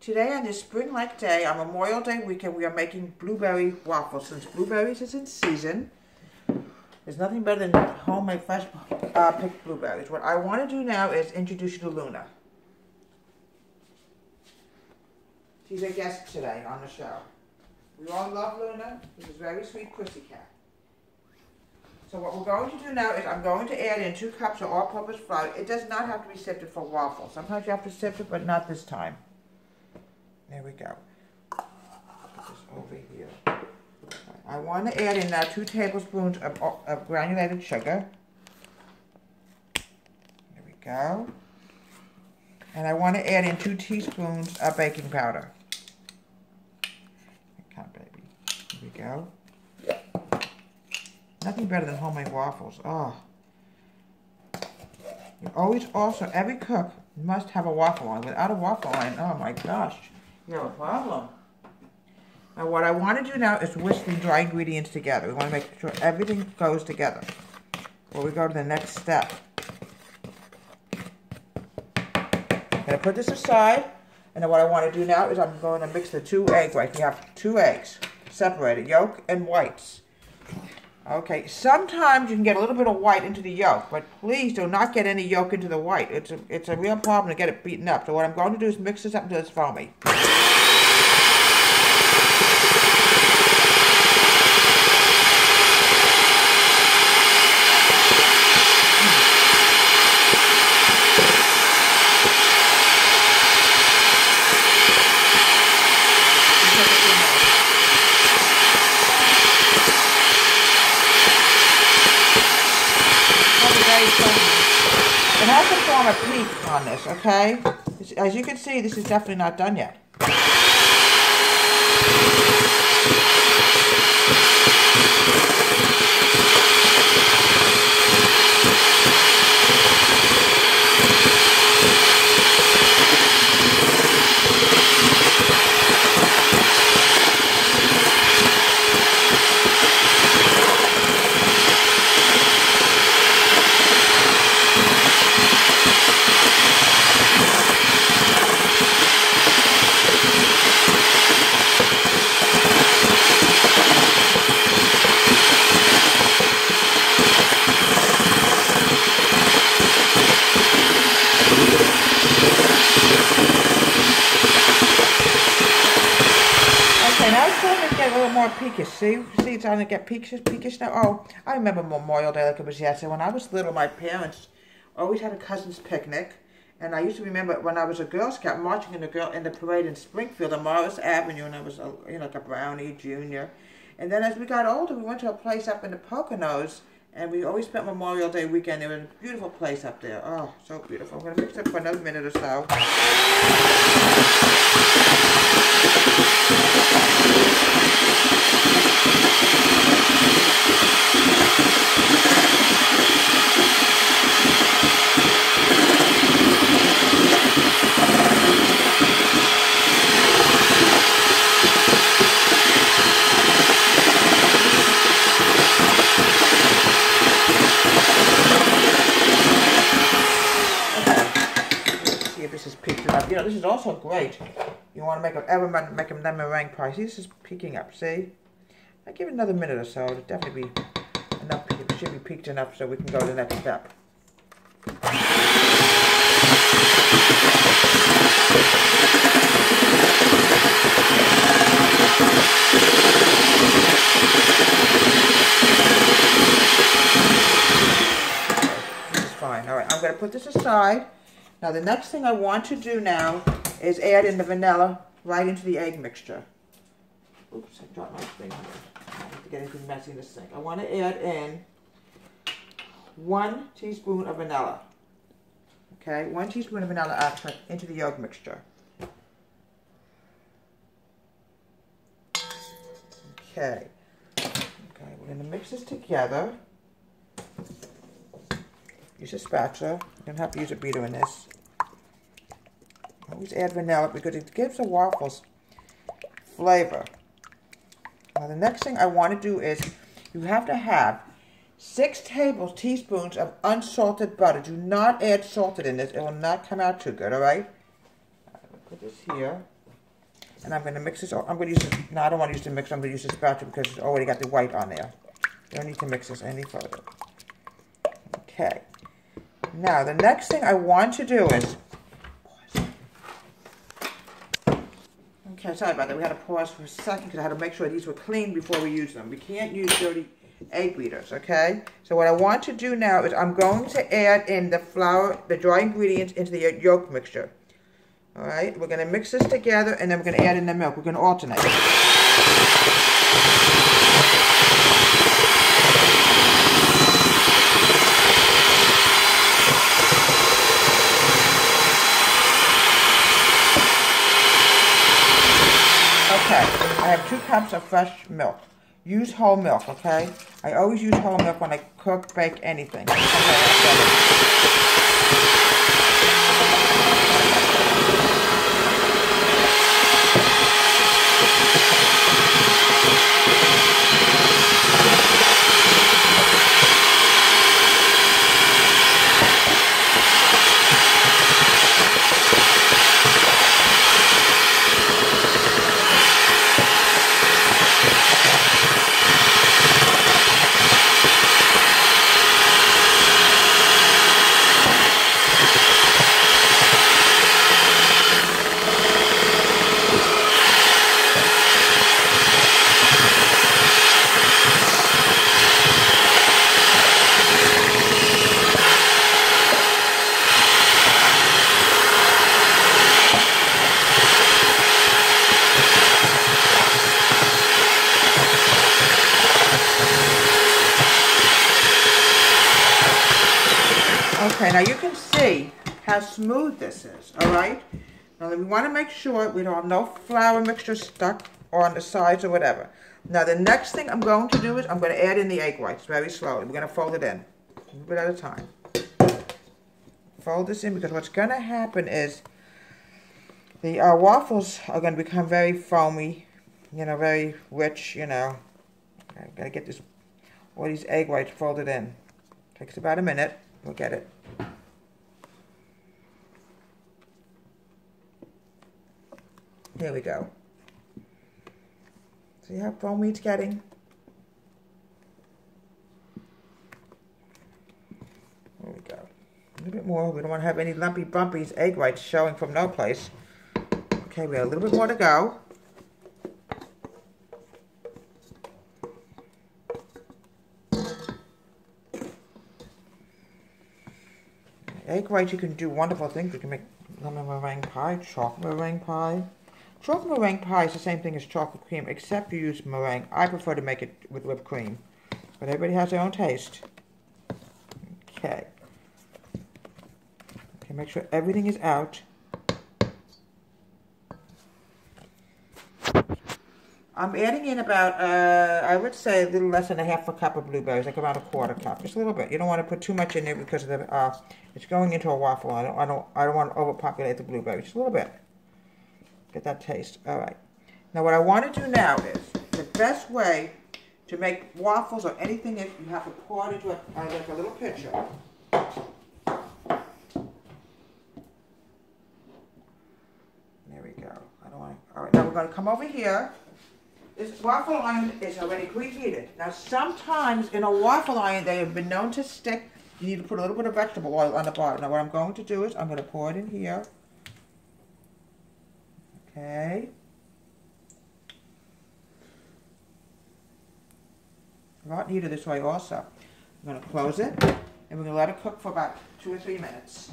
Today on this spring-like day, on Memorial Day weekend, we are making blueberry waffles. Since blueberries is in season, there's nothing better than homemade fresh picked blueberries. What I want to do now is introduce you to Luna. She's a guest today on the show. We all love Luna. She's a very sweet pussycat. So what we're going to do now is I'm going to add in 2 cups of all-purpose flour. It does not have to be sifted for waffles. Sometimes you have to sift it, but not this time. There we go. Put this over here. I want to add in now 2 tablespoons of granulated sugar. There we go. And I want to add in 2 teaspoons of baking powder. Come on, baby. There we go. Nothing better than homemade waffles. Oh. You always also, every cook must have a waffle line. Without a waffle line, oh my gosh. You have a problem. Now what I want to do now is whisk the dry ingredients together. We want to make sure everything goes together. Before we go to the next step. I'm going to put this aside. And then what I want to do now is I'm going to mix the 2 egg whites. You have 2 eggs separated, yolk and whites. Okay, sometimes you can get a little bit of white into the yolk, but please do not get any yolk into the white. It's a real problem to get it beaten up. So what I'm going to do is mix this up until it's foamy. It has to form a peak on this, okay? As you can see, this is definitely not done yet. A little more peakish. See, it's starting to get peakish now. Oh, I remember Memorial Day like it was yesterday. When I was little, my parents always had a cousin's picnic, and I used to remember when I was a Girl Scout marching in the parade in Springfield on Morris Avenue, and I was like a brownie junior. And then as we got older, we went to a place up in the Poconos, and we always spent Memorial Day weekend. There was a beautiful place up there. Oh, so beautiful. I'm gonna mix it for another minute or so. This is peaking up. You know, this is also great. You want to make them meringue pie. See, this is peaking up. See? I give it another minute or so. It'll definitely be enough. It should be peaked enough so we can go to the next step. This is fine. All right, I'm going to put this aside. Now the next thing I want to do now is add in the vanilla right into the egg mixture. Oops, I dropped my thing here. I don't have to get anything messy in the sink. I want to add in 1 teaspoon of vanilla. Okay, 1 teaspoon of vanilla extract into the yolk mixture. Okay. Okay, we're going to mix this together. Use a spatula. You don't have to use a beater in this. Always add vanilla because it gives the waffles flavor. Now the next thing I want to do is you have to have 6 tablespoons of unsalted butter. Do not add salted in this. It will not come out too good, all right? I'm going to put this here. And I'm going to mix this. I'm going to use this. No, I don't want to use the mixer. I'm going to use the spatula because it's already got the white on there. Don't need to mix this any further. Okay. Now, the next thing I want to do is... Okay, sorry about that. We had to pause for a second because I had to make sure these were clean before we use them. We can't use dirty egg beaters, okay? So what I want to do now is I'm going to add in the flour, the dry ingredients into the yolk mixture. All right, we're going to mix this together and then we're going to add in the milk. We're going to alternate. Okay, I have 2 cups of fresh milk. Use whole milk, okay? I always use whole milk when I cook, bake, anything. Okay, now you can see how smooth this is, all right? Now we want to make sure we don't have no flour mixture stuck on the sides or whatever. Now the next thing I'm going to do is I'm going to add in the egg whites very slowly. We're going to fold it in, a little bit at a time. Fold this in because what's going to happen is the waffles are going to become very foamy, you know, very rich, you know. I've got to get this, all these egg whites folded in. Takes about a minute. We'll get it. Here we go. See how foamy it's getting? There we go. A little bit more. We don't want to have any lumpy bumpies, egg whites showing from no place. Okay, we have a little bit more to go. Egg whites, you can do wonderful things. You can make lemon meringue pie, chocolate meringue pie. Chocolate meringue pie is the same thing as chocolate cream, except you use meringue. I prefer to make it with whipped cream. But everybody has their own taste. Okay. Okay, make sure everything is out. I'm adding in about, I would say a little less than a half a cup of blueberries, like about a quarter cup, just a little bit. You don't want to put too much in there because of the, it's going into a waffle. I don't want to overpopulate the blueberries, just a little bit. Get that taste. All right. Now what I want to do now is the best way to make waffles or anything is you have to pour it into like a little pitcher. There we go. I don't want to. All right. Now we're going to come over here. This waffle iron is already preheated. Now sometimes in a waffle iron they have been known to stick. You need to put a little bit of vegetable oil on the bottom. Now what I'm going to do is I'm going to pour it in here. Okay. A lot neater this way also. I'm going to close it and we're going to let it cook for about 2 or 3 minutes.